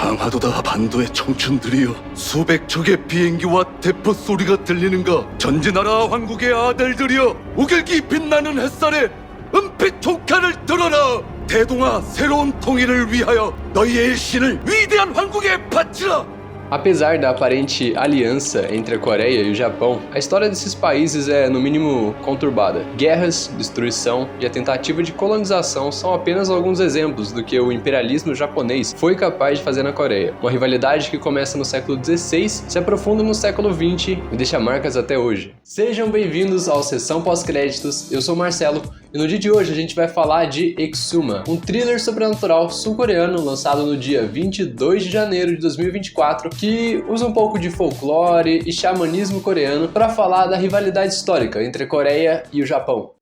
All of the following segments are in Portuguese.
강하도다 반도의 청춘들이여, 수백 척의 비행기와 대포 소리가 들리는가? 전진하라 황국의 아들들이여, 우길기 빛나는 햇살에 은빛 총칼을 들어라. 대동아, 새로운 통일을 위하여 너희의 일신을 위대한 황국에 바치라. Apesar da aparente aliança entre a Coreia e o Japão, a história desses países é, no mínimo, conturbada. Guerras, destruição e a tentativa de colonização são apenas alguns exemplos do que o imperialismo japonês foi capaz de fazer na Coreia. Uma rivalidade que começa no século XVI, se aprofunda no século XX e deixa marcas até hoje. Sejam bem-vindos ao Sessão Pós-Créditos, eu sou o Marcelo e no dia de hoje a gente vai falar de Exuma, um thriller sobrenatural sul-coreano lançado no dia 22 de janeiro de 2024, que usa um pouco de folclore e xamanismo coreano para falar da rivalidade histórica entre a Coreia e o Japão.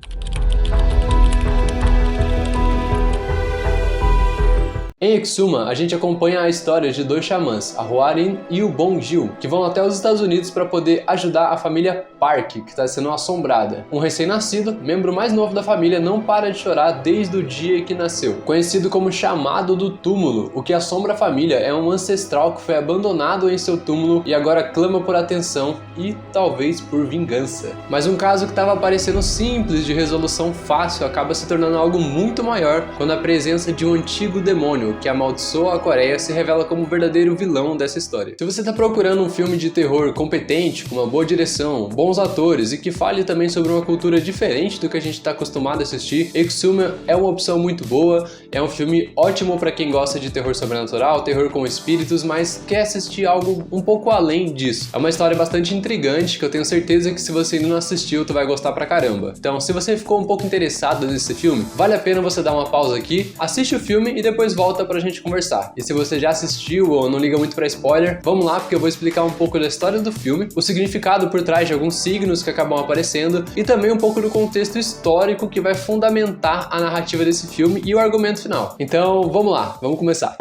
Em Exuma, a gente acompanha a história de dois xamãs, a Hwarin e o Bong-gil, que vão até os Estados Unidos para poder ajudar a família Park, que está sendo assombrada. Um recém-nascido, membro mais novo da família, não para de chorar desde o dia que nasceu. Conhecido como chamado do túmulo, o que assombra a família é um ancestral que foi abandonado em seu túmulo e agora clama por atenção e talvez por vingança. Mas um caso que estava parecendo simples de resolução fácil acaba se tornando algo muito maior quando a presença de um antigo demônio que amaldiçoa a Coreia se revela como o verdadeiro vilão dessa história. Se você está procurando um filme de terror competente, com uma boa direção, bons atores e que fale também sobre uma cultura diferente do que a gente está acostumado a assistir, Exuma é uma opção muito boa, é um filme ótimo para quem gosta de terror sobrenatural, terror com espíritos, mas quer assistir algo um pouco além disso. É uma história bastante intrigante que eu tenho certeza que se você ainda não assistiu, tu vai gostar pra caramba. Então, se você ficou um pouco interessado nesse filme, vale a pena você dar uma pausa aqui, assiste o filme e depois volta pra gente conversar. E se você já assistiu ou não liga muito pra spoiler, vamos lá porque eu vou explicar um pouco da história do filme, o significado por trás de alguns signos que acabam aparecendo e também um pouco do contexto histórico que vai fundamentar a narrativa desse filme e o argumento final. Então, vamos lá, vamos começar.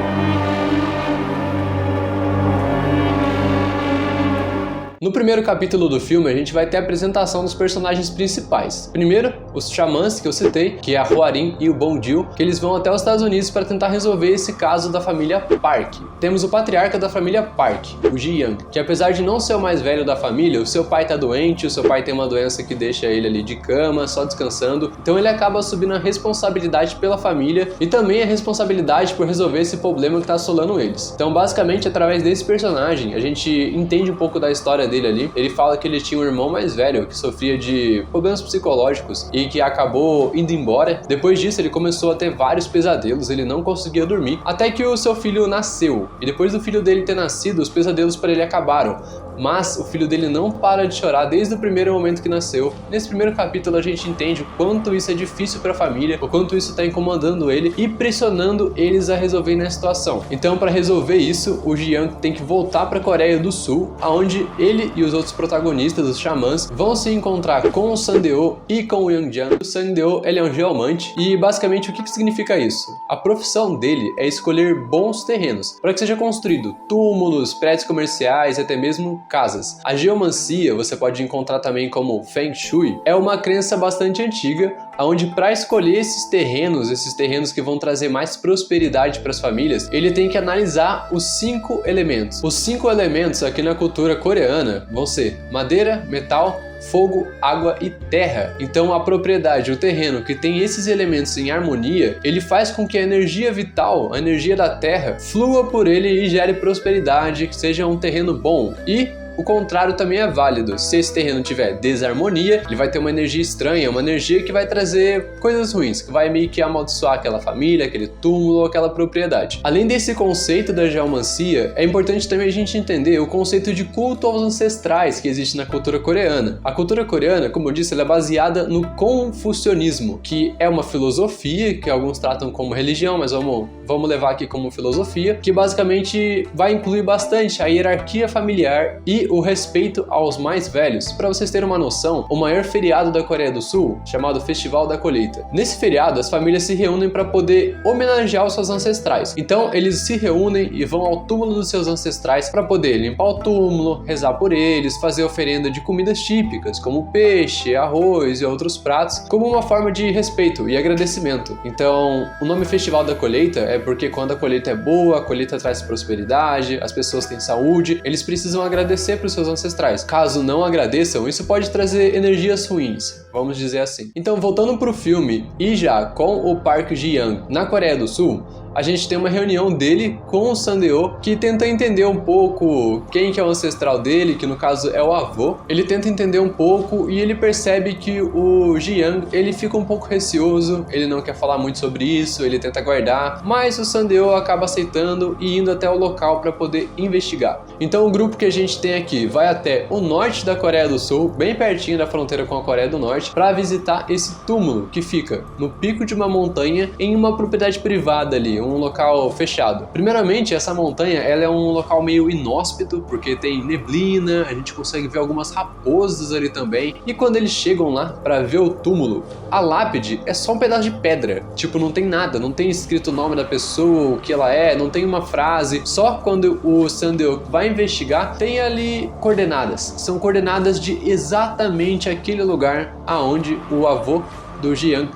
No primeiro capítulo do filme, a gente vai ter a apresentação dos personagens principais. Primeiro, os xamãs que eu citei, que é a Hwarin e o Bong-gil, que eles vão até os Estados Unidos para tentar resolver esse caso da família Park. Temos o patriarca da família Park, o Ji-young, que apesar de não ser o mais velho da família, o seu pai tá doente, o seu pai tem uma doença que deixa ele ali de cama, só descansando, então ele acaba assumindo a responsabilidade pela família e também a responsabilidade por resolver esse problema que tá assolando eles. Então, basicamente, através desse personagem, a gente entende um pouco da história dele ali. Ele fala que ele tinha um irmão mais velho que sofria de problemas psicológicos e que acabou indo embora. Depois disso, ele começou a ter vários pesadelos, ele não conseguia dormir, até que o seu filho nasceu. E depois do filho dele ter nascido, os pesadelos para ele acabaram. Mas o filho dele não para de chorar desde o primeiro momento que nasceu. Nesse primeiro capítulo a gente entende o quanto isso é difícil para a família, o quanto isso está incomodando ele e pressionando eles a resolverem a situação. Então, para resolver isso, o Ji-young tem que voltar para a Coreia do Sul, aonde ele e os outros protagonistas, os xamãs, vão se encontrar com o Sandeo e com o Young-jan. O Sandeo, ele é um geomante e basicamente o que significa isso? A profissão dele é escolher bons terrenos para que seja construído túmulos, prédios comerciais e até mesmo casas. A geomancia, você pode encontrar também como Feng Shui, é uma crença bastante antiga, onde para escolher esses terrenos que vão trazer mais prosperidade para as famílias, ele tem que analisar os 5 elementos. Os 5 elementos aqui na cultura coreana vão ser madeira, metal, fogo, água e terra. Então a propriedade, o terreno que tem esses elementos em harmonia, ele faz com que a energia vital, a energia da terra, flua por ele e gere prosperidade, que seja um terreno bom. E o contrário também é válido. Se esse terreno tiver desarmonia, ele vai ter uma energia estranha, uma energia que vai trazer coisas ruins, que vai meio que amaldiçoar aquela família, aquele túmulo, aquela propriedade. Além desse conceito da geomancia, é importante também a gente entender o conceito de culto aos ancestrais que existe na cultura coreana. A cultura coreana, como eu disse, ela é baseada no confucionismo, que é uma filosofia que alguns tratam como religião, mas vamos levar aqui como filosofia, que basicamente vai incluir bastante a hierarquia familiar e e o respeito aos mais velhos. Para vocês terem uma noção, o maior feriado da Coreia do Sul, chamado Festival da Colheita. Nesse feriado, as famílias se reúnem para poder homenagear os seus ancestrais. Então, eles se reúnem e vão ao túmulo dos seus ancestrais para poder limpar o túmulo, rezar por eles, fazer oferenda de comidas típicas, como peixe, arroz e outros pratos, como uma forma de respeito e agradecimento. Então, o nome Festival da Colheita é porque quando a colheita é boa, a colheita traz prosperidade, as pessoas têm saúde, eles precisam agradecer para os seus ancestrais. Caso não agradeçam, isso pode trazer energias ruins, vamos dizer assim. Então, voltando pro filme, e já com o Park Ji-young na Coreia do Sul, a gente tem uma reunião dele com o Sandeo, que tenta entender um pouco quem que é o ancestral dele, que no caso é o avô. Ele tenta entender um pouco e ele percebe que o Ji-young, ele fica um pouco receoso, ele não quer falar muito sobre isso, ele tenta guardar, mas o Sandeo acaba aceitando e indo até o local para poder investigar. Então o grupo que a gente tem aqui vai até o norte da Coreia do Sul, bem pertinho da fronteira com a Coreia do Norte, para visitar esse túmulo que fica no pico de uma montanha em uma propriedade privada ali, um local fechado. Primeiramente, essa montanha ela é um local meio inóspito, porque tem neblina, a gente consegue ver algumas raposas ali também, e quando eles chegam lá para ver o túmulo, a lápide é só um pedaço de pedra, tipo, não tem nada, não tem escrito o nome da pessoa, o que ela é, não tem uma frase, só quando o Sandeo vai investigar, tem ali coordenadas, são coordenadas de exatamente aquele lugar aonde o avô do Ji-young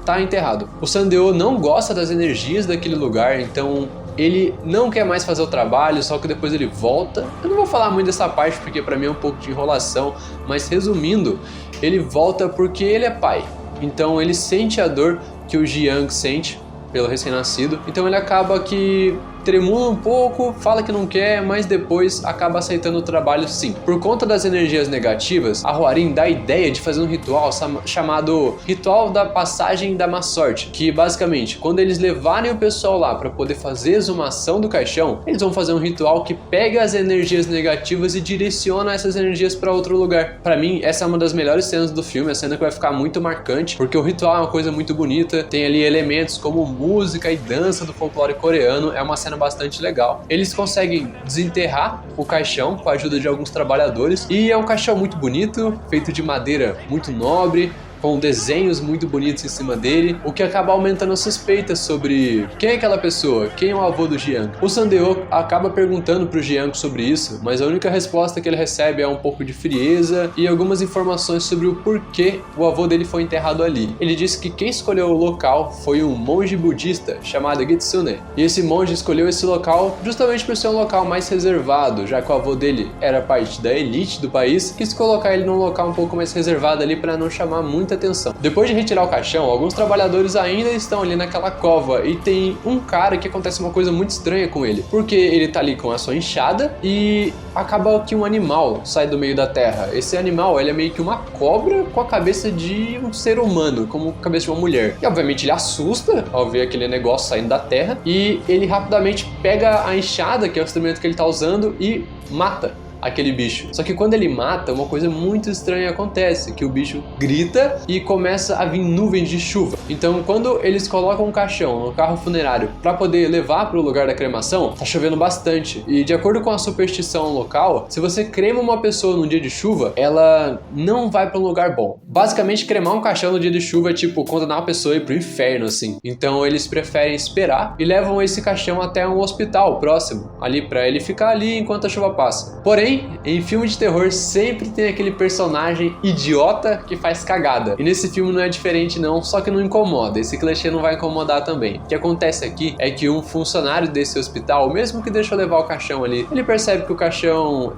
tá enterrado. O Sandeo não gosta das energias daquele lugar, então ele não quer mais fazer o trabalho, só que depois ele volta. Eu não vou falar muito dessa parte porque pra mim é um pouco de enrolação, mas resumindo, ele volta porque ele é pai. Então ele sente a dor que o Ji-young sente pelo recém-nascido, então ele acaba que tremula um pouco, fala que não quer, mas depois acaba aceitando o trabalho sim. Por conta das energias negativas, a Hwarin dá a ideia de fazer um ritual chamado Ritual da Passagem da Má Sorte, que basicamente, quando eles levarem o pessoal lá para poder fazer a exumação do caixão, eles vão fazer um ritual que pega as energias negativas e direciona essas energias para outro lugar. Para mim, essa é uma das melhores cenas do filme, a cena que vai ficar muito marcante, porque o ritual é uma coisa muito bonita, tem ali elementos como música e dança do folclore coreano, é uma cena bastante legal. Eles conseguem desenterrar o caixão com a ajuda de alguns trabalhadores e é um caixão muito bonito, feito de madeira muito nobre, com desenhos muito bonitos em cima dele, o que acaba aumentando as suspeitas sobre quem é aquela pessoa, quem é o avô do Ji-young. O Sandeo acaba perguntando pro Ji-young sobre isso, mas a única resposta que ele recebe é um pouco de frieza e algumas informações sobre o porquê o avô dele foi enterrado ali. Ele disse que quem escolheu o local foi um monge budista chamado Gitsune, e esse monge escolheu esse local justamente por ser um local mais reservado, já que o avô dele era parte da elite do país, quis colocar ele num local um pouco mais reservado ali para não chamar muita atenção. Depois de retirar o caixão, alguns trabalhadores ainda estão ali naquela cova e tem um cara que acontece uma coisa muito estranha com ele, porque ele tá ali com a sua enxada e acaba que um animal sai do meio da terra. Esse animal, ele é meio que uma cobra com a cabeça de um ser humano, como a cabeça de uma mulher. E obviamente ele assusta ao ver aquele negócio saindo da terra e ele rapidamente pega a enxada, que é o instrumento que ele tá usando, e mata aquele bicho. Só que quando ele mata, uma coisa muito estranha acontece, que o bicho grita e começa a vir nuvens de chuva. Então, quando eles colocam um caixão no carro funerário para poder levar para o lugar da cremação, tá chovendo bastante. E de acordo com a superstição local, se você crema uma pessoa num dia de chuva, ela não vai para um lugar bom. Basicamente, cremar um caixão no dia de chuva é tipo condenar uma pessoa a ir pro inferno, assim. Então, eles preferem esperar e levam esse caixão até um hospital próximo, ali para ele ficar ali enquanto a chuva passa. Porém, em filme de terror sempre tem aquele personagem idiota que faz cagada. E nesse filme não é diferente não, só que não incomoda. Esse clichê não vai incomodar também. O que acontece aqui é que um funcionário desse hospital, mesmo que deixou levar o caixão ali, ele percebe que o caixão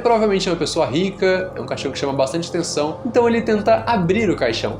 provavelmente uma pessoa rica, é um caixão que chama bastante atenção, então ele tenta abrir o caixão.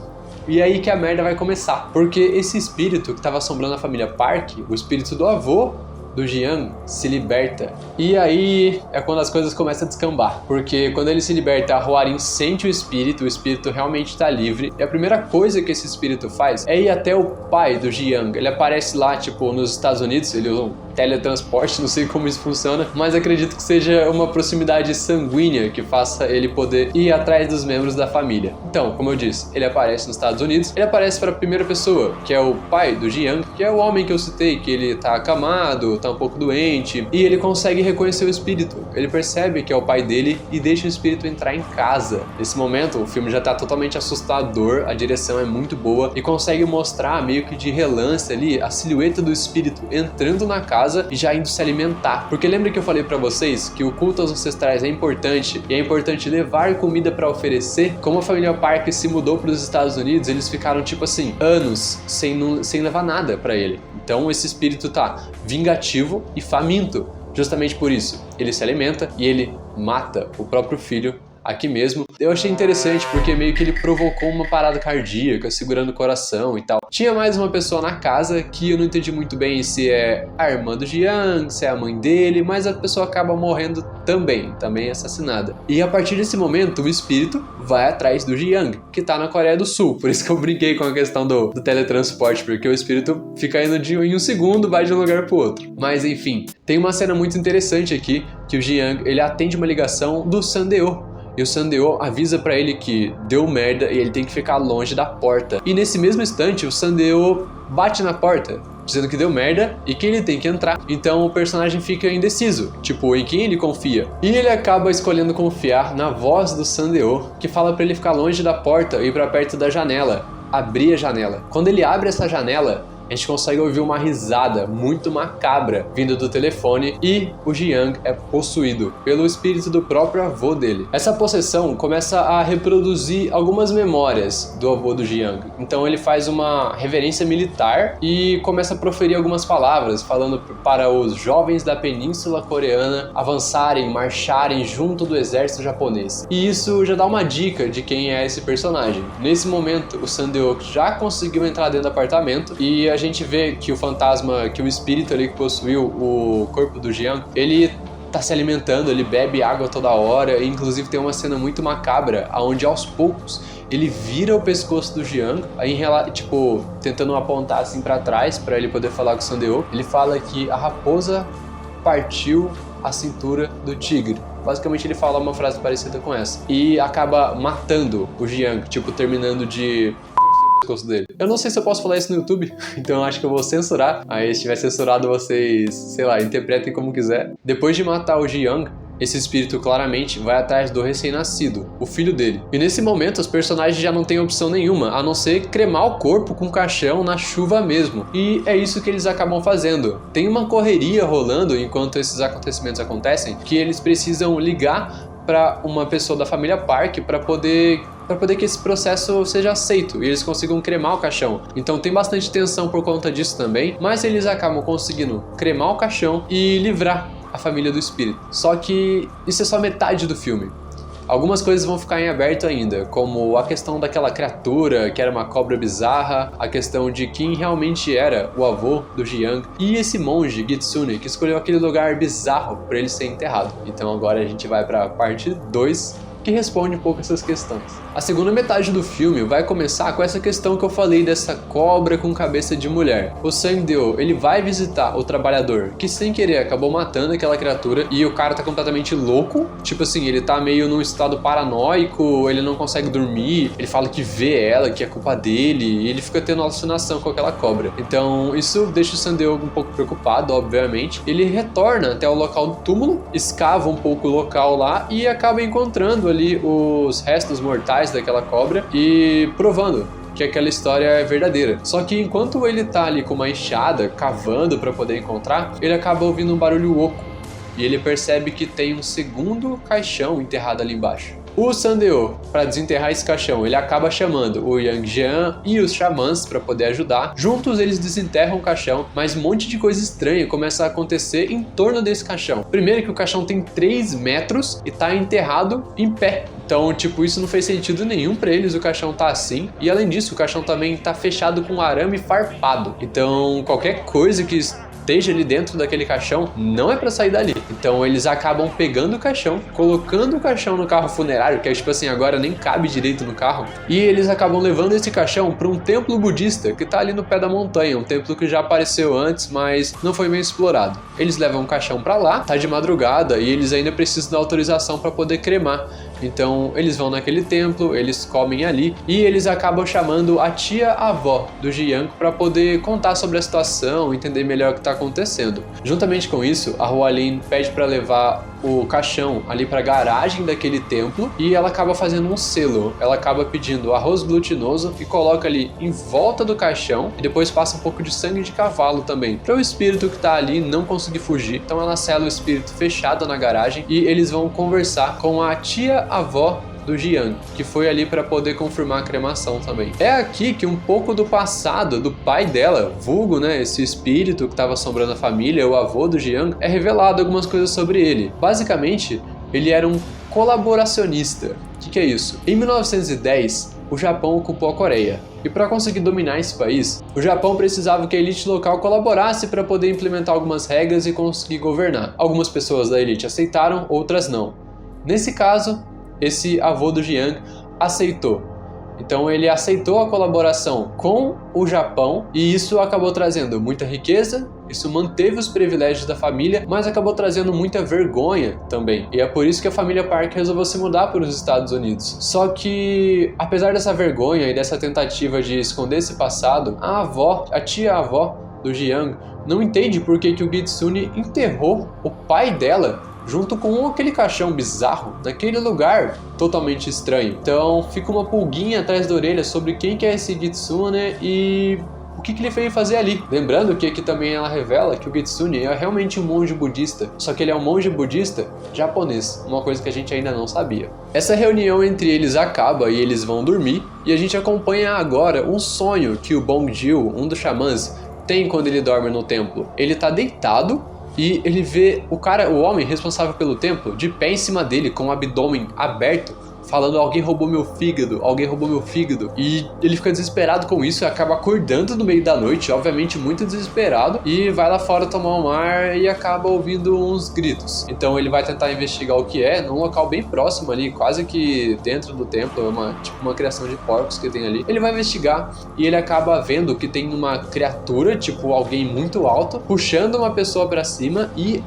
E é aí que a merda vai começar, porque esse espírito que estava assombrando a família Park, o espírito do avô do Ji-young, se liberta. E aí é quando as coisas começam a descambar, porque quando ele se liberta, a Hwarin sente o espírito realmente está livre, e a primeira coisa que esse espírito faz é ir até o pai do Ji-young. Ele aparece lá, tipo, nos Estados Unidos, ele usa um teletransporte, não sei como isso funciona, mas acredito que seja uma proximidade sanguínea que faça ele poder ir atrás dos membros da família. Então, como eu disse, ele aparece nos Estados Unidos, ele aparece para a primeira pessoa, que é o pai do Ji-young, que é o homem que eu citei, que ele tá acamado, tá tá um pouco doente, e ele consegue reconhecer o espírito. Ele percebe que é o pai dele e deixa o espírito entrar em casa. Nesse momento, o filme já tá totalmente assustador, a direção é muito boa e consegue mostrar meio que de relance ali a silhueta do espírito entrando na casa e já indo se alimentar. Porque lembra que eu falei pra vocês que o culto aos ancestrais é importante e é importante levar comida pra oferecer? Como a família Parker se mudou para os Estados Unidos, eles ficaram tipo assim, anos sem levar nada pra ele. Então esse espírito tá vingativo e faminto. Justamente por isso, ele se alimenta e ele mata o próprio filho aqui mesmo. Eu achei interessante porque meio que ele provocou uma parada cardíaca, segurando o coração e tal. Tinha mais uma pessoa na casa que eu não entendi muito bem se é a irmã do Jiang, se é a mãe dele, mas a pessoa acaba morrendo também assassinada. E a partir desse momento, o espírito vai atrás do Jiang, que tá na Coreia do Sul. Por isso que eu brinquei com a questão do teletransporte, porque o espírito fica indo em um segundo, vai de um lugar pro outro. Mas enfim, tem uma cena muito interessante aqui, que o Jiang, ele atende uma ligação do Sandeo. E o Sandeo avisa pra ele que deu merda e ele tem que ficar longe da porta. E nesse mesmo instante, o Sandeo bate na porta, dizendo que deu merda e que ele tem que entrar. Então o personagem fica indeciso, tipo, em quem ele confia. E ele acaba escolhendo confiar na voz do Sandeo, que fala pra ele ficar longe da porta e ir pra perto da janela, abrir a janela. Quando ele abre essa janela, a gente consegue ouvir uma risada muito macabra vindo do telefone e o Jiang é possuído pelo espírito do próprio avô dele. Essa possessão começa a reproduzir algumas memórias do avô do Jiang. Então ele faz uma reverência militar e começa a proferir algumas palavras, falando para os jovens da Península Coreana avançarem, marcharem junto do exército japonês. E isso já dá uma dica de quem é esse personagem. Nesse momento, o Sandeo já conseguiu entrar dentro do apartamento e a gente vê que o fantasma, que o espírito ali que possuiu o corpo do Jiang, ele tá se alimentando, ele bebe água toda hora, e inclusive tem uma cena muito macabra, onde aos poucos ele vira o pescoço do Jiang, aí tipo, tentando apontar assim pra trás, pra ele poder falar com o Sandeo. Ele fala que a raposa partiu a cintura do tigre. Basicamente ele fala uma frase parecida com essa. E acaba matando o Jiang, tipo, terminando de dele. Eu não sei se eu posso falar isso no YouTube, então eu acho que eu vou censurar. Aí se tiver censurado, vocês, sei lá, interpretem como quiser. Depois de matar o Jiang, esse espírito claramente vai atrás do recém-nascido, o filho dele. E nesse momento os personagens já não têm opção nenhuma, a não ser cremar o corpo com caixão na chuva mesmo. E é isso que eles acabam fazendo. Tem uma correria rolando enquanto esses acontecimentos acontecem, que eles precisam ligar para uma pessoa da família Park para poder que esse processo seja aceito e eles consigam cremar o caixão. Então tem bastante tensão por conta disso também, mas eles acabam conseguindo cremar o caixão e livrar a família do espírito. Só que isso é só metade do filme. Algumas coisas vão ficar em aberto ainda, como a questão daquela criatura que era uma cobra bizarra, a questão de quem realmente era o avô do Jiang e esse monge Kitsune que escolheu aquele lugar bizarro para ele ser enterrado. Então agora a gente vai para a parte 2, que responde um pouco essas questões. A segunda metade do filme vai começar com essa questão que eu falei dessa cobra com cabeça de mulher. O Sandeo, ele vai visitar o trabalhador que sem querer acabou matando aquela criatura e o cara tá completamente louco, tipo assim, ele tá meio num estado paranoico, ele não consegue dormir, ele fala que vê ela, que é culpa dele, e ele fica tendo alucinação com aquela cobra. Então isso deixa o Sandeo um pouco preocupado, obviamente. Ele retorna até o local do túmulo, escava um pouco o local lá e acaba encontrando ali os restos mortais daquela cobra e provando que aquela história é verdadeira. Só que enquanto ele tá ali com uma enxada cavando para poder encontrar, ele acaba ouvindo um barulho oco e ele percebe que tem um segundo caixão enterrado ali embaixo. O Sandeo, para desenterrar esse caixão, ele acaba chamando o Yang Jian e os xamãs para poder ajudar. Juntos eles desenterram o caixão, mas um monte de coisa estranha começa a acontecer em torno desse caixão. Primeiro que o caixão tem 3 metros e tá enterrado em pé. Então, tipo, isso não fez sentido nenhum pra eles, o caixão tá assim. E além disso, o caixão também tá fechado com arame farpado. Então, qualquer coisa que esteja ali dentro daquele caixão não é pra sair dali. Então eles acabam pegando o caixão, colocando o caixão no carro funerário, que é tipo assim, agora nem cabe direito no carro, e eles acabam levando esse caixão para um templo budista que tá ali no pé da montanha, um templo que já apareceu antes, mas não foi bem explorado. Eles levam o caixão pra lá, tá de madrugada e eles ainda precisam da autorização para poder cremar. Então eles vão naquele templo, eles comem ali e eles acabam chamando a tia-avó do Jiang para poder contar sobre a situação, entender melhor o que está acontecendo. Juntamente com isso, a Hualin pede para levar o caixão ali para a garagem daquele templo e ela acaba fazendo um selo. Ela acaba pedindo arroz glutinoso e coloca ali em volta do caixão e depois passa um pouco de sangue de cavalo também, para o espírito que tá ali não conseguir fugir. Então ela sela o espírito fechado na garagem e eles vão conversar com a tia-avó do Jiang, que foi ali para poder confirmar a cremação também. É aqui que um pouco do passado do pai dela, vulgo, né, esse espírito que estava assombrando a família, o avô do Jiang, é revelado algumas coisas sobre ele. Basicamente, ele era um colaboracionista. O que é isso? Em 1910, o Japão ocupou a Coreia. E para conseguir dominar esse país, o Japão precisava que a elite local colaborasse para poder implementar algumas regras e conseguir governar. Algumas pessoas da elite aceitaram, outras não. Nesse caso, esse avô do Jiang aceitou. Então ele aceitou a colaboração com o Japão e isso acabou trazendo muita riqueza, isso manteve os privilégios da família, mas acabou trazendo muita vergonha também. E é por isso que a família Park resolveu se mudar para os Estados Unidos. Só que, apesar dessa vergonha e dessa tentativa de esconder esse passado, a tia-avó do Jiang não entende por que o Kitsune enterrou o pai dela junto com aquele caixão bizarro, naquele lugar totalmente estranho. Então fica uma pulguinha atrás da orelha sobre quem que é esse Kitsune e o que ele veio fazer ali. Lembrando que aqui também ela revela que o Kitsune é realmente um monge budista, só que ele é um monge budista japonês, uma coisa que a gente ainda não sabia. Essa reunião entre eles acaba e eles vão dormir, e a gente acompanha agora um sonho que o Bong-gil, um dos xamãs, tem quando ele dorme no templo. Ele tá deitado e ele vê o homem responsável pelo templo, de pé em cima dele, com o abdômen aberto, falando: alguém roubou meu fígado, alguém roubou meu fígado. E ele fica desesperado com isso e acaba acordando no meio da noite, obviamente muito desesperado, e vai lá fora tomar um ar e acaba ouvindo uns gritos. Então ele vai tentar investigar o que é, num local bem próximo ali, quase que dentro do templo, tipo uma criação de porcos que tem ali. Ele vai investigar e ele acaba vendo que tem uma criatura, tipo alguém muito alto, puxando uma pessoa pra cima e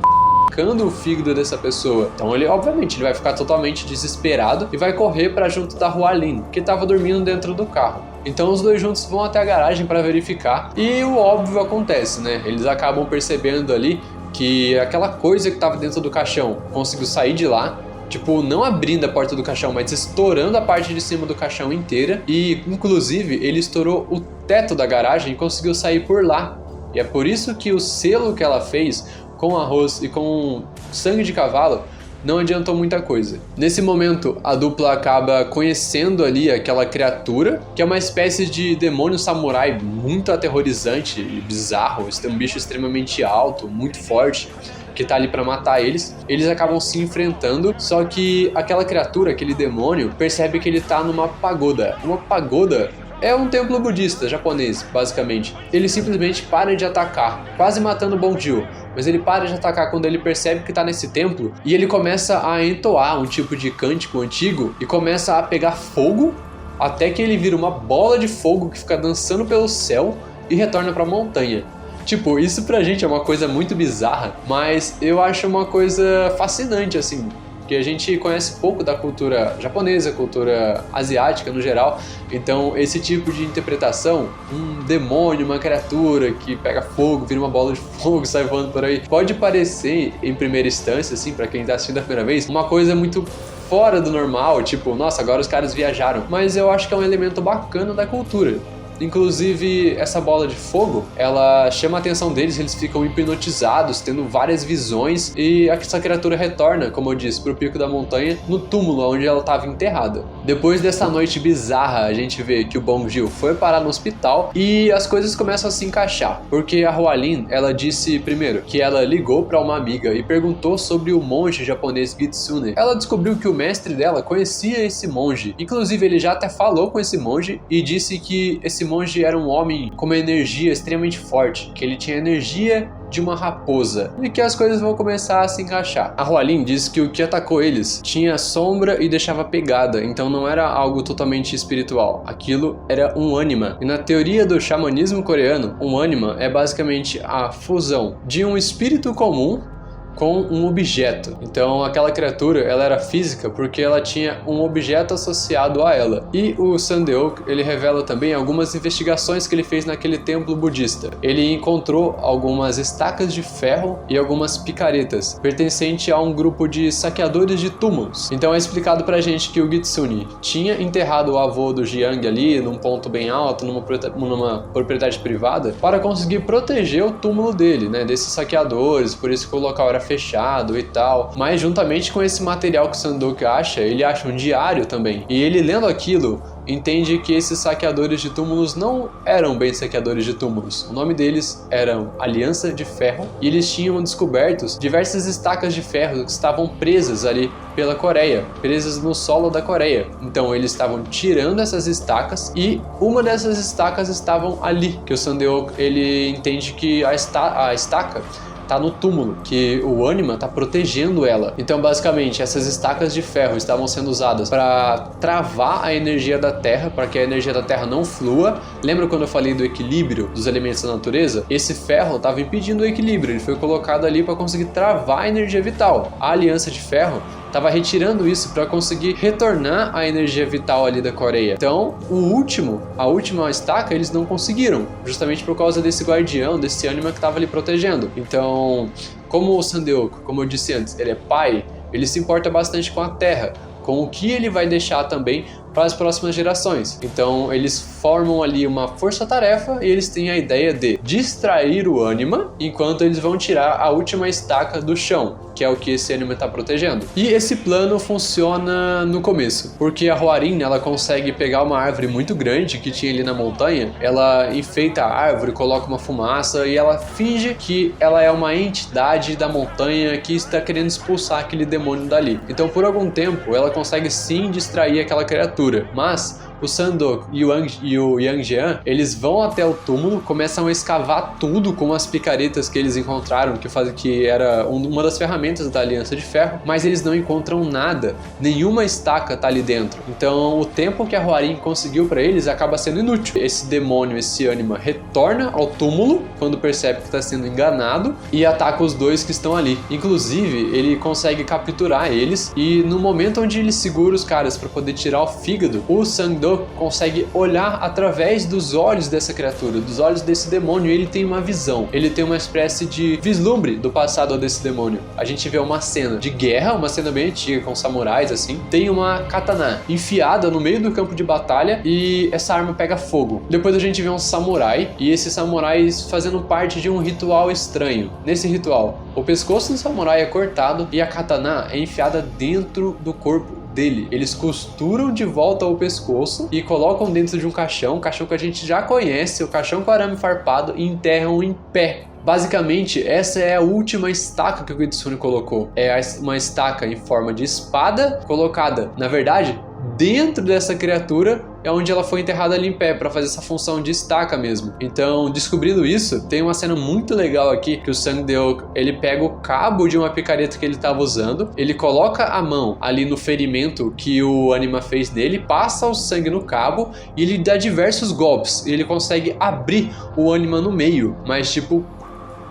arrancando o fígado dessa pessoa. Então ele, obviamente, ele vai ficar totalmente desesperado e vai correr para junto da Hualin, que estava dormindo dentro do carro. Então os dois juntos vão até a garagem para verificar e o óbvio acontece, né? Eles acabam percebendo ali que aquela coisa que estava dentro do caixão conseguiu sair de lá, tipo, não abrindo a porta do caixão, mas estourando a parte de cima do caixão inteira, e inclusive ele estourou o teto da garagem e conseguiu sair por lá. E é por isso que o selo que ela fez com arroz e com sangue de cavalo não adiantou muita coisa. Nesse momento, a dupla acaba conhecendo ali aquela criatura, que é uma espécie de demônio samurai muito aterrorizante e bizarro. Esse é um bicho extremamente alto, muito forte, que tá ali pra matar eles. Eles acabam se enfrentando, só que aquela criatura, aquele demônio, percebe que ele tá numa pagoda. Uma pagoda é um templo budista japonês, basicamente. Ele simplesmente para de atacar, quase matando o Bong-gil, mas ele para de atacar quando ele percebe que tá nesse templo e ele começa a entoar um tipo de cântico antigo e começa a pegar fogo até que ele vira uma bola de fogo que fica dançando pelo céu e retorna pra montanha. Tipo, isso pra gente é uma coisa muito bizarra, mas eu acho uma coisa fascinante, assim, porque a gente conhece pouco da cultura japonesa, cultura asiática no geral, então esse tipo de interpretação, um demônio, uma criatura que pega fogo, vira uma bola de fogo, sai voando por aí, pode parecer, em primeira instância, assim, pra quem tá assistindo a primeira vez, uma coisa muito fora do normal, tipo, nossa, agora os caras viajaram, mas eu acho que é um elemento bacana da cultura. Inclusive, essa bola de fogo, ela chama a atenção deles, eles ficam hipnotizados, tendo várias visões, e essa criatura retorna, como eu disse, pro pico da montanha, no túmulo onde ela estava enterrada. Depois dessa noite bizarra, a gente vê que o Bong-gil foi parar no hospital e as coisas começam a se encaixar, porque a Hualin, ela disse primeiro que ela ligou para uma amiga e perguntou sobre o monge japonês Kitsune. Ela descobriu que o mestre dela conhecia esse monge, inclusive ele já até falou com esse monge e disse que esse monge era um homem com uma energia extremamente forte, que ele tinha energia de uma raposa, e que as coisas vão começar a se encaixar. A Hualin diz que o que atacou eles tinha sombra e deixava pegada, então não era algo totalmente espiritual, aquilo era um ânima. E na teoria do xamanismo coreano, um ânima é basicamente a fusão de um espírito comum com um objeto. Então aquela criatura, ela era física porque ela tinha um objeto associado a ela. E o Sandeok, ele revela também algumas investigações que ele fez naquele templo budista. Ele encontrou algumas estacas de ferro e algumas picaretas, pertencente a um grupo de saqueadores de túmulos. Então é explicado pra gente que o Kitsune tinha enterrado o avô do Jiang ali num ponto bem alto, numa propriedade privada, para conseguir proteger o túmulo dele, né, desses saqueadores, por isso que o local era fechado e tal. Mas juntamente com esse material que o Sandeok acha, ele acha um diário também. E ele lendo aquilo, entende que esses saqueadores de túmulos não eram bem saqueadores de túmulos. O nome deles era Aliança de Ferro e eles tinham descobertos diversas estacas de ferro que estavam presas ali pela Coreia, presas no solo da Coreia. Então eles estavam tirando essas estacas e uma dessas estacas estavam ali, que o Sandeok, ele entende que a estaca tá no túmulo, que o ânima tá protegendo ela. Então, basicamente, essas estacas de ferro estavam sendo usadas para travar a energia da Terra, para que a energia da Terra não flua. Lembra quando eu falei do equilíbrio dos elementos da natureza? Esse ferro estava impedindo o equilíbrio, ele foi colocado ali para conseguir travar a energia vital. A Aliança de Ferro estava retirando isso para conseguir retornar a energia vital ali da Coreia. Então, a última estaca, eles não conseguiram, justamente por causa desse guardião, desse ânima que estava ali protegendo. Então, como o Sandeok, como eu disse antes, ele é pai, ele se importa bastante com a Terra, com o que ele vai deixar também para as próximas gerações. Então eles formam ali uma força-tarefa e eles têm a ideia de distrair o ânima enquanto eles vão tirar a última estaca do chão, que é o que esse ânima está protegendo. E esse plano funciona no começo, porque a Hwoarin, ela consegue pegar uma árvore muito grande que tinha ali na montanha, ela enfeita a árvore, coloca uma fumaça e ela finge que ela é uma entidade da montanha que está querendo expulsar aquele demônio dali. Então por algum tempo ela consegue sim distrair aquela criatura, mas o Sandeok e o Yang Jian, eles vão até o túmulo, começam a escavar tudo com as picaretas que eles encontraram, que era uma das ferramentas da Aliança de Ferro, mas eles não encontram nada, nenhuma estaca tá ali dentro. Então o tempo que a Hwoarin conseguiu para eles acaba sendo inútil. Esse demônio, esse ânima, retorna ao túmulo quando percebe que está sendo enganado e ataca os dois que estão ali. Inclusive, ele consegue capturar eles e no momento onde ele segura os caras para poder tirar o fígado, o Sandeok consegue olhar através dos olhos dessa criatura, dos olhos desse demônio, e ele tem uma visão, ele tem uma espécie de vislumbre do passado desse demônio. A gente vê uma cena de guerra, uma cena bem antiga, com samurais assim, tem uma katana enfiada no meio do campo de batalha e essa arma pega fogo. Depois a gente vê um samurai, e esses samurais fazendo parte de um ritual estranho. Nesse ritual, o pescoço do samurai é cortado e a katana é enfiada dentro do corpo dele. Eles costuram de volta ao pescoço e colocam dentro de um caixão que a gente já conhece, o caixão com arame farpado, e enterram em pé. Basicamente, essa é a última estaca que o Kitsune colocou. É uma estaca em forma de espada, colocada, na verdade, dentro dessa criatura, é onde ela foi enterrada ali em pé, para fazer essa função de estaca mesmo. Então, descobrindo isso, tem uma cena muito legal aqui, que o Sandeok, ele pega o cabo de uma picareta que ele estava usando, ele coloca a mão ali no ferimento que o ânima fez nele, passa o sangue no cabo, e ele dá diversos golpes, e ele consegue abrir o ânima no meio, mas tipo,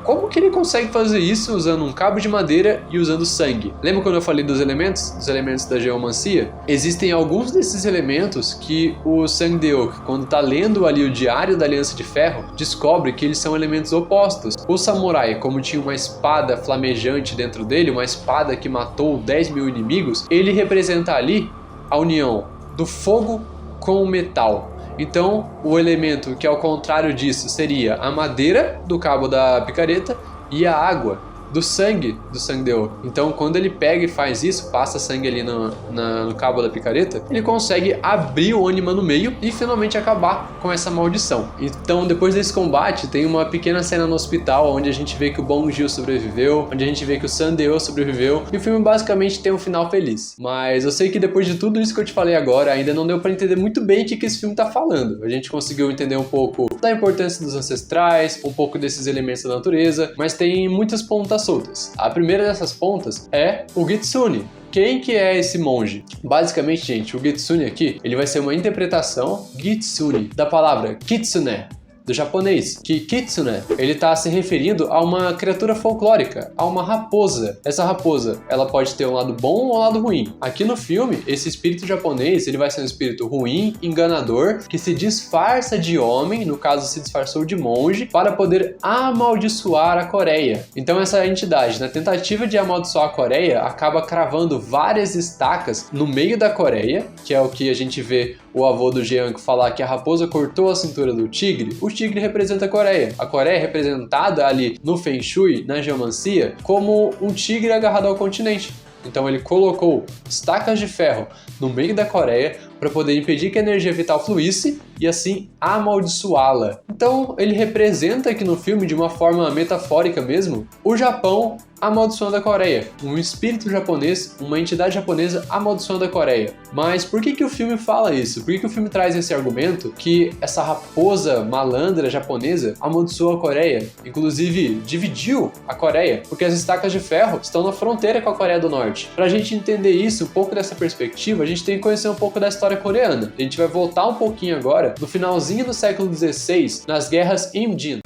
como que ele consegue fazer isso usando um cabo de madeira e usando sangue? Lembra quando eu falei dos elementos? Dos elementos da geomancia? Existem alguns desses elementos que o Sandeok, quando tá lendo ali o diário da Aliança de Ferro, descobre que eles são elementos opostos. O samurai, como tinha uma espada flamejante dentro dele, uma espada que matou 10 mil inimigos, ele representa ali a união do fogo com o metal. Então, o elemento que ao contrário disso seria a madeira do cabo da picareta e a água do sangue do Sandeok. Então, quando ele pega e faz isso, passa sangue ali no cabo da picareta, ele consegue abrir o ânima no meio e finalmente acabar com essa maldição. Então, depois desse combate, tem uma pequena cena no hospital onde a gente vê que o Bong-gil sobreviveu, onde a gente vê que o Sandeok sobreviveu, e o filme basicamente tem um final feliz. Mas eu sei que depois de tudo isso que eu te falei agora, ainda não deu pra entender muito bem o que esse filme tá falando. A gente conseguiu entender um pouco da importância dos ancestrais, um pouco desses elementos da natureza, mas tem muitas pontas soltas. A primeira dessas pontas é o Kitsune. Quem que é esse monge? Basicamente, gente, o Kitsune aqui, ele vai ser uma interpretação Kitsune da palavra Kitsune, do japonês, que kitsune, ele tá se referindo a uma criatura folclórica, a uma raposa. Essa raposa, ela pode ter um lado bom ou um lado ruim. Aqui no filme, esse espírito japonês, ele vai ser um espírito ruim, enganador, que se disfarça de homem, no caso se disfarçou de monge, para poder amaldiçoar a Coreia. Então essa entidade, na tentativa de amaldiçoar a Coreia, acaba cravando várias estacas no meio da Coreia, que é o que a gente vê o avô do Jean falar que a raposa cortou a cintura do tigre. O tigre representa a Coreia. A Coreia é representada ali no Feng Shui, na geomancia, como um tigre agarrado ao continente. Então ele colocou estacas de ferro no meio da Coreia para poder impedir que a energia vital fluísse e assim amaldiçoá-la. Então ele representa aqui no filme, de uma forma metafórica mesmo, o Japão amaldiçoando a Coreia. Um espírito japonês, uma entidade japonesa amaldiçoando a Coreia. Mas por que o filme fala isso? Por que o filme traz esse argumento que essa raposa malandra japonesa amaldiçoou a Coreia? Inclusive dividiu a Coreia, porque as estacas de ferro estão na fronteira com a Coreia do Norte. Pra gente entender isso, um pouco dessa perspectiva, a gente tem que conhecer um pouco da história coreana. A gente vai voltar um pouquinho agora, no finalzinho do século XVI, nas guerras Imjin.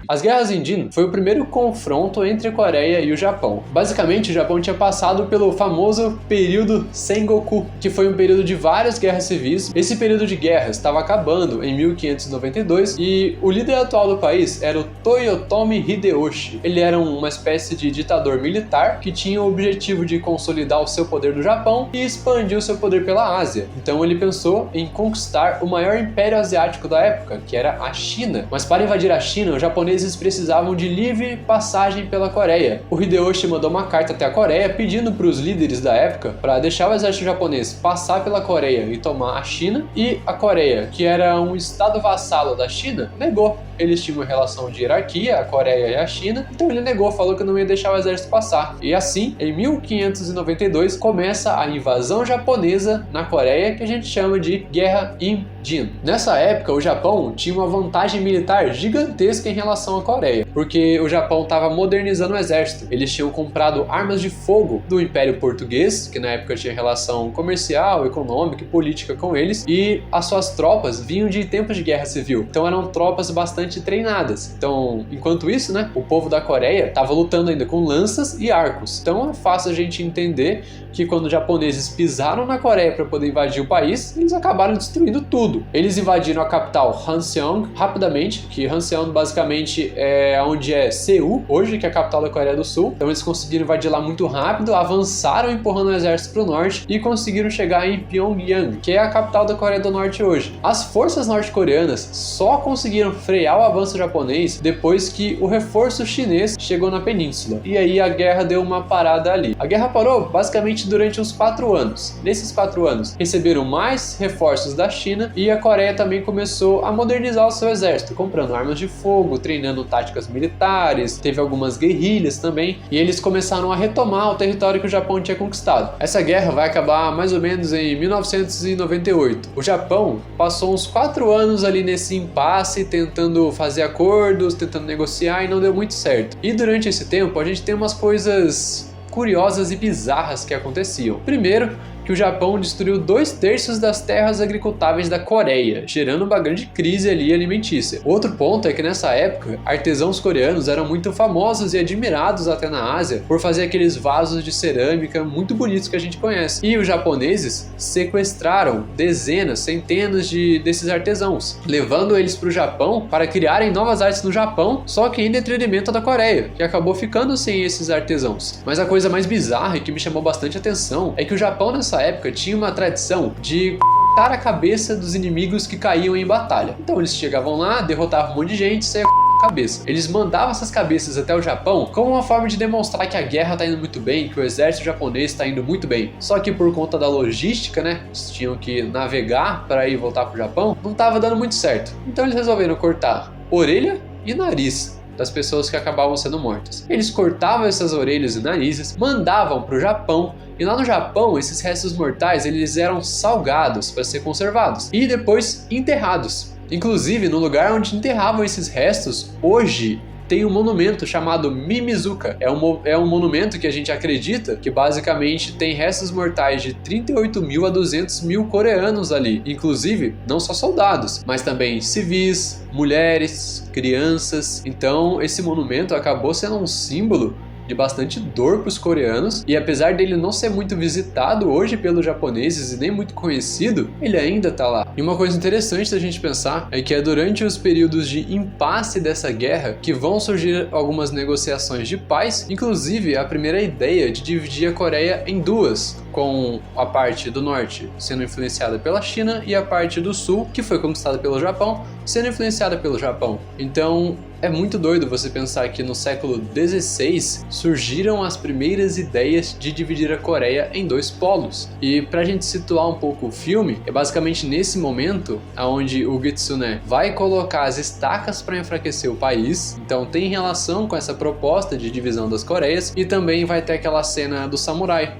As guerras Imjin foi o primeiro confronto entre a Coreia e o Japão. Basicamente, o Japão tinha passado pelo famoso período Sengoku, que foi um período de várias guerras civis. Esse período de guerras estava acabando em 1592 e o líder atual do país era o Toyotomi Hideyoshi. Ele era uma espécie de ditador militar que tinha o objetivo de consolidar o seu poder no Japão e expandir o seu poder pela Ásia. Então ele pensou em conquistar o maior império asiático da época, que era a China. Mas para invadir a China, os japoneses precisavam de livre passagem pela Coreia. O Hideyoshi mandou uma carta até a Coreia pedindo para os líderes da época para deixar o exército japonês passar pela Coreia e tomar a China, e a Coreia, que era um estado vassalo da China, negou. Eles tinham uma relação de hierarquia, a Coreia e a China, então ele negou, falou que não ia deixar o exército passar. E assim, em 1592, começa a invasão japonesa na Coreia, que a gente chama de Guerra Imjin. Nessa época, o Japão tinha uma vantagem militar gigantesca em relação à Coreia, porque o Japão estava modernizando o exército. Eles tinham comprado armas de fogo do Império Português, que na época tinha relação comercial, econômica e política com eles, e as suas tropas vinham de tempos de guerra civil. Então eram tropas bastante treinadas. Então, enquanto isso, né, o povo da Coreia estava lutando ainda com lanças e arcos. Então é fácil a gente entender que quando os japoneses pisaram na Coreia para poder invadir o país, eles acabaram destruindo tudo. Eles invadiram a capital Hanseong rapidamente, que Hanseong basicamente é onde é Seul, hoje, que é a capital da Coreia do Sul. Então eles conseguiram invadir lá muito rápido, avançaram empurrando o exército para o norte e conseguiram chegar em Pyongyang, que é a capital da Coreia do Norte hoje. As forças norte-coreanas só conseguiram frear o avanço japonês depois que o reforço chinês chegou na península. E aí a guerra deu uma parada ali. A guerra parou basicamente durante uns 4 anos. Nesses 4 anos, receberam mais reforços da China e a Coreia também começou a modernizar o seu exército, comprando armas de fogo, treinando táticas militares, teve algumas guerrilhas também, e eles começaram a retomar o território que o Japão tinha conquistado. Essa guerra vai acabar mais ou menos em 1998. O Japão passou uns 4 anos ali nesse impasse, tentando fazer acordos, tentando negociar, e não deu muito certo. E durante esse tempo, a gente tem umas coisas curiosas e bizarras que aconteciam. Primeiro, que o Japão destruiu 2/3 das terras agricultáveis da Coreia, gerando uma grande crise ali alimentícia. Outro ponto é que nessa época, artesãos coreanos eram muito famosos e admirados até na Ásia por fazer aqueles vasos de cerâmica muito bonitos que a gente conhece. E os japoneses sequestraram dezenas, centenas desses artesãos, levando eles para o Japão para criarem novas artes no Japão, só que em detrimento da Coreia, que acabou ficando sem esses artesãos. Mas a coisa mais bizarra e que me chamou bastante atenção é que o Japão nessa época tinha uma tradição de cortar a cabeça dos inimigos que caíam em batalha. Então eles chegavam lá, derrotavam um monte de gente, saia a cabeça. Eles mandavam essas cabeças até o Japão como uma forma de demonstrar que a guerra tá indo muito bem, que o exército japonês tá indo muito bem. Só que por conta da logística, né, eles tinham que navegar para ir voltar pro Japão, não tava dando muito certo. Então eles resolveram cortar orelha e nariz das pessoas que acabavam sendo mortas. Eles cortavam essas orelhas e narizes, mandavam para o Japão, e lá no Japão esses restos mortais eles eram salgados para ser conservados e depois enterrados. Inclusive, no lugar onde enterravam esses restos, hoje tem um monumento chamado Mimizuka. É um monumento que a gente acredita que basicamente tem restos mortais de 38 mil a 200 mil coreanos ali. Inclusive, não só soldados, mas também civis, mulheres, crianças. Então, esse monumento acabou sendo um símbolo de bastante dor para os coreanos, e apesar dele não ser muito visitado hoje pelos japoneses e nem muito conhecido, ele ainda tá lá. E uma coisa interessante da gente pensar é que é durante os períodos de impasse dessa guerra que vão surgir algumas negociações de paz, inclusive a primeira ideia de dividir a Coreia em duas, com a parte do norte sendo influenciada pela China e a parte do sul, que foi conquistada pelo Japão, sendo influenciada pelo Japão. Então, é muito doido você pensar que no século XVI surgiram as primeiras ideias de dividir a Coreia em dois polos. E pra gente situar um pouco o filme, é basicamente nesse momento onde o Kitsune vai colocar as estacas para enfraquecer o país. Então tem relação com essa proposta de divisão das Coreias, e também vai ter aquela cena do samurai,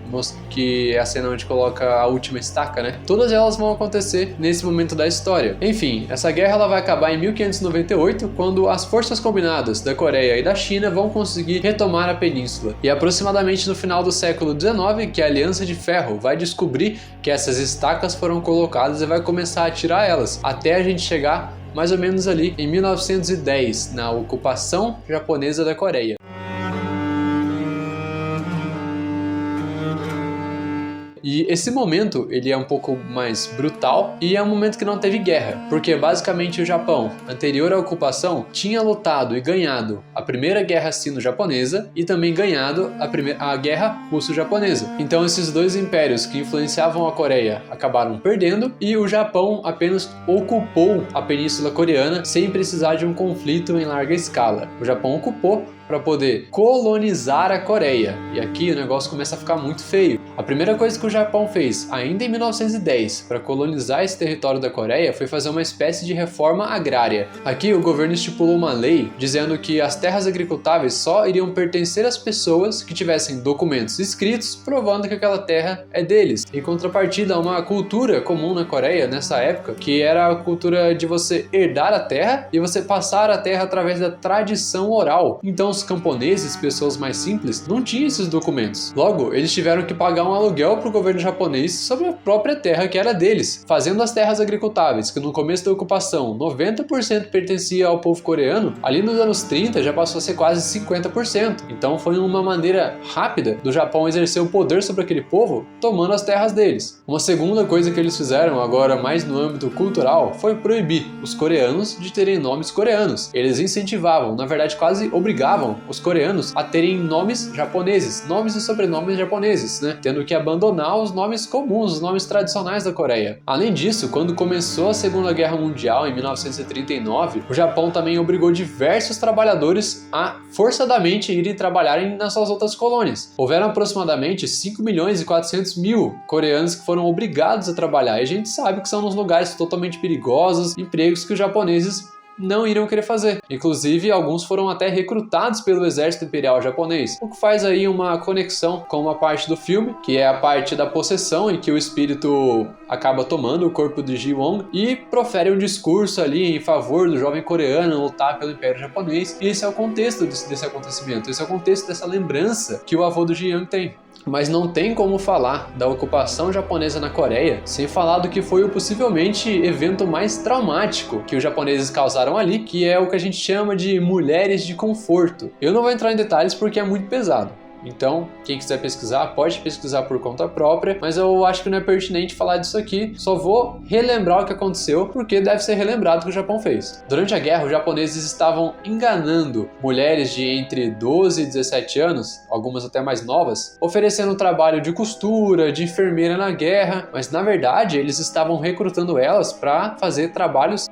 que é a cena onde coloca a última estaca, né? Todas elas vão acontecer nesse momento da história. Enfim, essa guerra ela vai acabar em 1598, quando as forças combinadas da Coreia e da China vão conseguir retomar a península. E aproximadamente no final do século XIX, que a Aliança de Ferro vai descobrir que essas estacas foram colocadas e vai começar a tirar elas, até a gente chegar mais ou menos ali em 1910, na ocupação japonesa da Coreia. E esse momento, ele é um pouco mais brutal e é um momento que não teve guerra, porque basicamente o Japão, anterior à ocupação, tinha lutado e ganhado a Primeira Guerra Sino-Japonesa e também ganhado a Guerra Russo-Japonesa. Então esses dois impérios que influenciavam a Coreia acabaram perdendo, e o Japão apenas ocupou a Península Coreana sem precisar de um conflito em larga escala. O Japão ocupou para poder colonizar a Coreia. E aqui o negócio começa a ficar muito feio. A primeira coisa que o Japão fez, ainda em 1910, para colonizar esse território da Coreia, foi fazer uma espécie de reforma agrária. Aqui o governo estipulou uma lei dizendo que as terras agricultáveis só iriam pertencer às pessoas que tivessem documentos escritos provando que aquela terra é deles. Em contrapartida, uma cultura comum na Coreia nessa época, que era a cultura de você herdar a terra e você passar a terra através da tradição oral. Então os camponeses, pessoas mais simples, não tinham esses documentos. Logo, eles tiveram que pagar um aluguel para o governo japonês sobre a própria terra que era deles, fazendo as terras agricultáveis, que no começo da ocupação 90% pertencia ao povo coreano, ali nos anos 30 já passou a ser quase 50%. Então foi uma maneira rápida do Japão exercer o poder sobre aquele povo, tomando as terras deles. Uma segunda coisa que eles fizeram, agora mais no âmbito cultural, foi proibir os coreanos de terem nomes coreanos. Eles incentivavam, na verdade quase obrigavam os coreanos a terem nomes japoneses, nomes e sobrenomes japoneses, né? Tendo que abandonar os nomes comuns, os nomes tradicionais da Coreia. Além disso, quando começou a Segunda Guerra Mundial, em 1939, o Japão também obrigou diversos trabalhadores a forçadamente irem trabalharem nas suas outras colônias. Houveram aproximadamente 5 milhões e 400 mil coreanos que foram obrigados a trabalhar, e a gente sabe que são nos lugares totalmente perigosos, empregos que os japoneses não iriam querer fazer. Inclusive, alguns foram até recrutados pelo exército imperial japonês, o que faz aí uma conexão com uma parte do filme, que é a parte da possessão, em que o espírito acaba tomando o corpo de Ji-won e profere um discurso ali em favor do jovem coreano lutar pelo império japonês. E esse é o contexto desse acontecimento, esse é o contexto dessa lembrança que o avô do Ji-young tem. Mas não tem como falar da ocupação japonesa na Coreia sem falar do que foi o possivelmente evento mais traumático que os japoneses causaram ali, que é o que a gente chama de mulheres de conforto. Eu não vou entrar em detalhes porque é muito pesado. Então, quem quiser pesquisar, pode pesquisar por conta própria, mas eu acho que não é pertinente falar disso aqui, só vou relembrar o que aconteceu, porque deve ser relembrado o que o Japão fez. Durante a guerra, os japoneses estavam enganando mulheres de entre 12 e 17 anos, algumas até mais novas, oferecendo trabalho de costura, de enfermeira na guerra, mas na verdade eles estavam recrutando elas para fazer trabalhos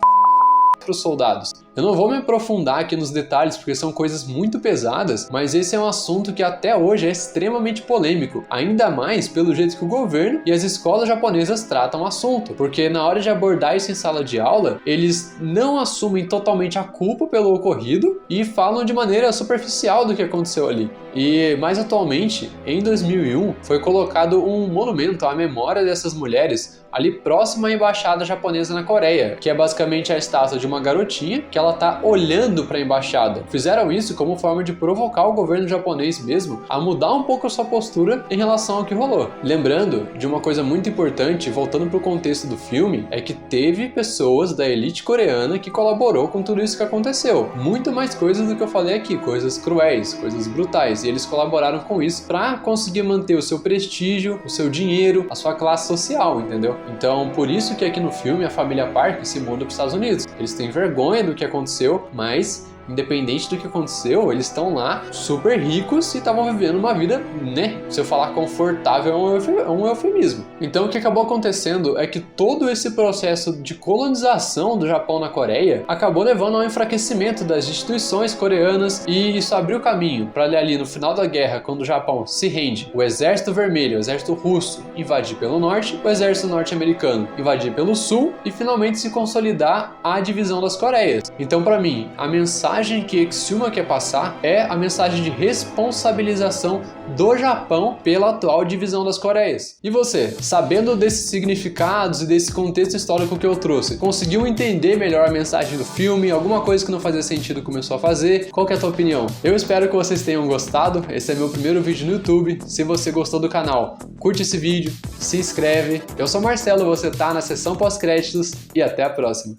para os soldados. Eu não vou me aprofundar aqui nos detalhes porque são coisas muito pesadas, mas esse é um assunto que até hoje é extremamente polêmico, ainda mais pelo jeito que o governo e as escolas japonesas tratam o assunto, porque na hora de abordar isso em sala de aula, eles não assumem totalmente a culpa pelo ocorrido e falam de maneira superficial do que aconteceu ali. E mais atualmente, em 2001, foi colocado um monumento à memória dessas mulheres ali próximo à embaixada japonesa na Coreia, que é basicamente a estátua de uma garotinha que ela ela tá olhando para a embaixada. Fizeram isso como forma de provocar o governo japonês mesmo a mudar um pouco a sua postura em relação ao que rolou. Lembrando de uma coisa muito importante, voltando para o contexto do filme, é que teve pessoas da elite coreana que colaborou com tudo isso que aconteceu. Muito mais coisas do que eu falei aqui, coisas cruéis, coisas brutais, e eles colaboraram com isso para conseguir manter o seu prestígio, o seu dinheiro, a sua classe social, entendeu? Então, por isso que aqui no filme a família Park se muda para os Estados Unidos. Eles têm vergonha do que aconteceu, mas independente do que aconteceu, eles estão lá super ricos e estavam vivendo uma vida, né? Se eu falar confortável é um eufemismo. Então o que acabou acontecendo é que todo esse processo de colonização do Japão na Coreia acabou levando ao enfraquecimento das instituições coreanas, e isso abriu caminho para ali no final da guerra, quando o Japão se rende, o exército vermelho, o exército russo invadir pelo norte, o exército norte-americano invadir pelo sul e finalmente se consolidar a divisão das Coreias. Então, para mim, a mensagem que Exuma quer passar é a mensagem de responsabilização do Japão pela atual divisão das Coreias. E você, sabendo desses significados e desse contexto histórico que eu trouxe, conseguiu entender melhor a mensagem do filme? Alguma coisa que não fazia sentido começou a fazer? Qual que é a tua opinião? Eu espero que vocês tenham gostado. Esse é meu primeiro vídeo no YouTube. Se você gostou do canal, curte esse vídeo, se inscreve. Eu sou Marcelo, você tá na seção pós-créditos e até a próxima.